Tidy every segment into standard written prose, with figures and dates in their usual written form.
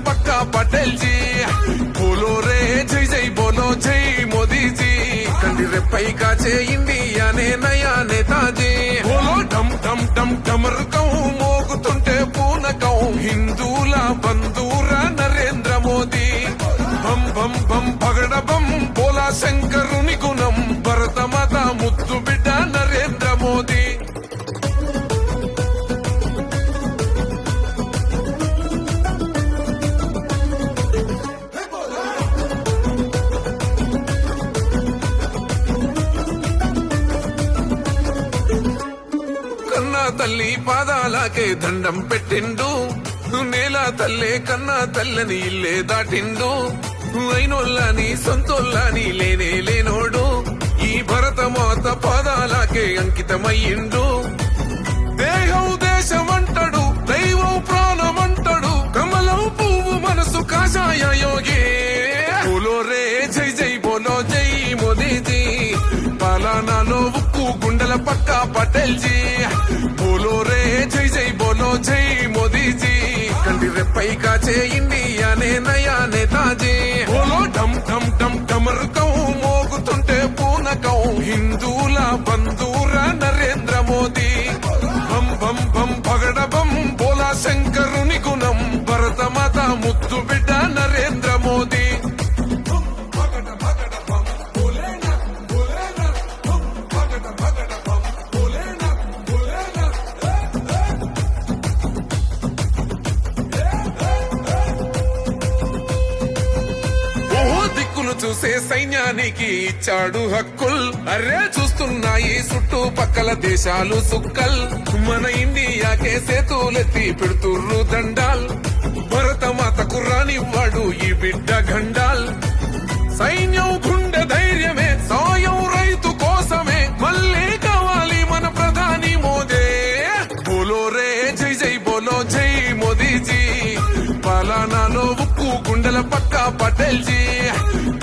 पक्का पटेल जी बोलो रे जय जय बोलो जय मोदी जी कंडी रेपई काचे इंडिया ने नया नेताजी बोलो डम डम डम डमरुकं మోగుతుంటే పూనకం హిందూల బంధూర నరేంద్ర మోదీ బం బం బం పగడ బం బోలా శంకరుని గుణం భరతమాత ముద్దు బిడ్డ నరేంద్ర మోదీ తల్లి పాదాలకే దండం పెట్టిండు నేల తల్లే కన్నా తల్లని ఇల్లే దాటిండు అయినోళ్ళని సొంతోళ్ళని లేనే లేనోడు ఈ భరతమాత పాదాలకే అంకితమయ్యిండు దేహం దేశమంటాడు దైవం ప్రాణమంటాడు కమలం పువ్వు మనసు కాషాయ యోగి బోలో రే జై జై బోలో జై మోదీజీ పాలనాలో ఉక్కు గుండెల పక్కా పటేల్ జీ बोलो रे जय जय बोलो जय मोदी जी कंडी रेपई काचे इंडिया ने नया नेताजी बोलो डम डम डम डमरुकं మోగుతుంటే పూనకం హిందూల బంధూర నరేంద్ర మోదీ బం బం బం పగడ బం బోలా శంకరుని గుణం భరతమాత ముద్దు బిడ్డ నరేంద్ర మోదీ చూసే సైన్యానికి ఇచ్చాడు హక్కుల్ అర్రే చూస్తున్నాయి చుట్టుపక్కల దేశాలు సుక్కల్ మన ఇండియాకే సేతులెత్తి పెడుతుర్రు దండాల్ భరతమాతకు రానివ్వాడు ఈ బిడ్డ గండాల్ సైన్యం గుండె ధైర్యమే సాయం రైతు కోసమే మళ్ళీ కావాలి మన ప్రధాని మోదీ బోలో రే జై జై బోలో జై మోదీజీ పాలనాలో ఉక్కు గుండెల పక్కా పటేల్ జీ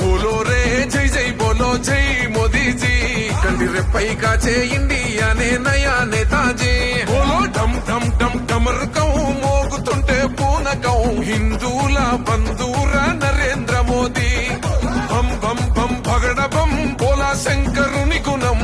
बोलो रे जय जय बोलो जय मोदी जी कंडी रेपई काचे इंडिया ने नया नेताजी बोलो डम डम डम डमरुकं మోగుతుంటే పూనకం హిందూల బంధూర నరేంద్ర మోదీ బం బం బం పగడ బం బోలా శంకరుని గుణం